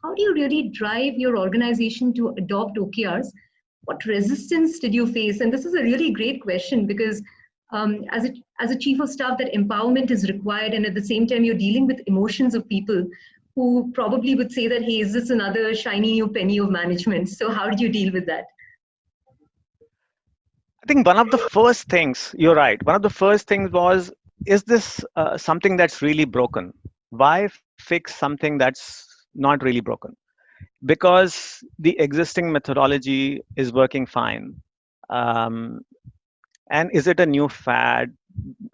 how do you really drive your organization to adopt OKRs? What resistance did you face? And this is a really great question because as a chief of staff, that empowerment is required. And at the same time, you're dealing with emotions of people who probably would say that, hey, is this another shiny new penny of management? So how did you deal with that? I think one of the first things, you're right, one of the first things was, is this something that's really broken? Why fix something that's not really broken? Because the existing methodology is working fine. Um, and is it a new fad?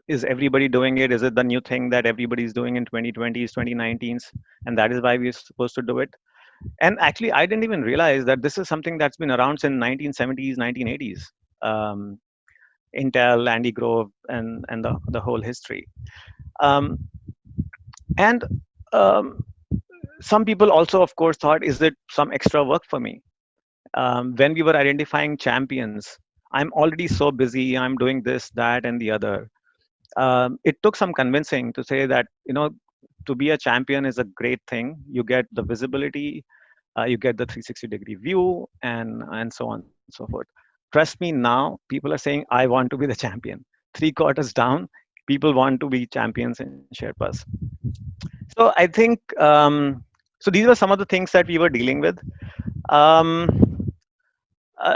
Is everybody doing it? Is it the new thing that everybody's doing in 2020s, 2019s? And that is why we're supposed to do it? And actually, I didn't even realize that this is something that's been around since 1970s, 1980s. Um, Intel, Andy Grove, and the whole history. Um, and um, some people also, of course, thought, is it some extra work for me? When we were identifying champions, I'm already so busy. I'm doing this, that, and the other. It took some convincing to say that, to be a champion is a great thing. You get the visibility, you get the 360-degree view, and so on and so forth. Trust me, now people are saying, I want to be the champion. 3 quarters down, people want to be champions in Sherpas. So I think, so these were some of the things that we were dealing with. Um,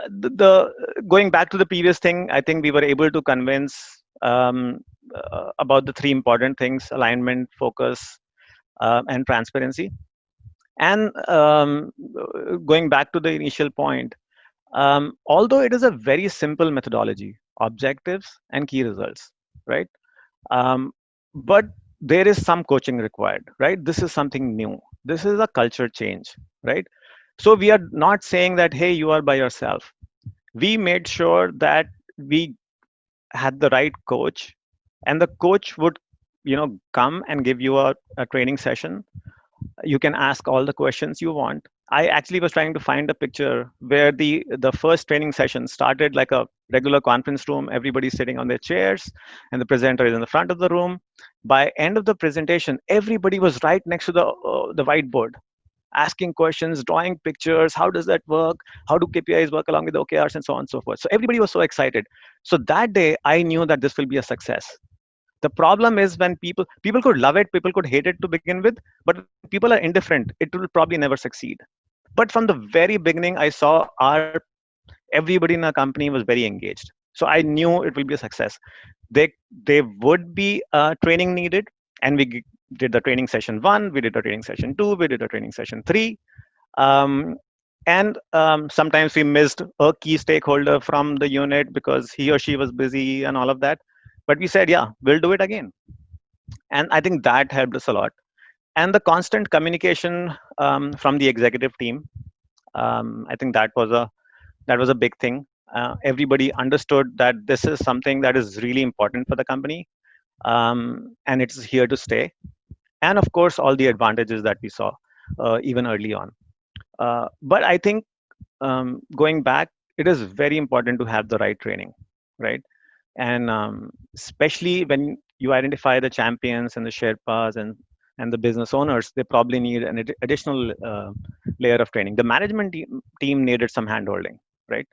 the going back to the previous thing, I think we were able to convince about the three important things: alignment, focus, and transparency. And going back to the initial point, although it is a very simple methodology, objectives and key results, right? Um, but there is some coaching required, right? This is something new. This is a culture change, right? So we are not saying that, hey, you are by yourself. We made sure that we had the right coach, and the coach would, come and give you a training session. You can ask all the questions you want. I actually was trying to find a picture where the first training session started like a regular conference room. Everybody's sitting on their chairs, and the presenter is in the front of the room. By end of the presentation, everybody was right next to the whiteboard, asking questions, drawing pictures. How does that work? How do KPIs work along with the OKRs, and so on and so forth? So everybody was so excited. So that day, I knew that this will be a success. The problem is when people could love it, people could hate it to begin with, but when people are indifferent, it will probably never succeed. But from the very beginning, I saw everybody in our company was very engaged. So I knew it will be a success. They would be training needed, and we did the training session 1, we did a training session 2, we did a training session 3. Um, and sometimes we missed a key stakeholder from the unit because he or she was busy and all of that. But we said, yeah, we'll do it again. And I think that helped us a lot. And the constant communication from the executive team, I think that was a big thing. Everybody understood that this is something that is really important for the company, and it's here to stay. And of course, all the advantages that we saw even early on. But I think, going back, it is very important to have the right training, right? And especially when you identify the champions and the Sherpas and the business owners, they probably need an additional layer of training. The management team needed some handholding, right?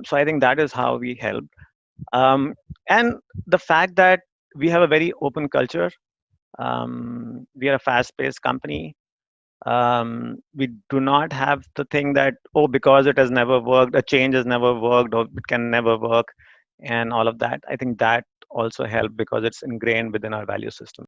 So I think that is how we helped. And the fact that we have a very open culture, we are a fast-paced company. We do not have the thing that, oh, because it has never worked, a change has never worked, or it can never work, and all of that. I think that also helped because it's ingrained within our value system.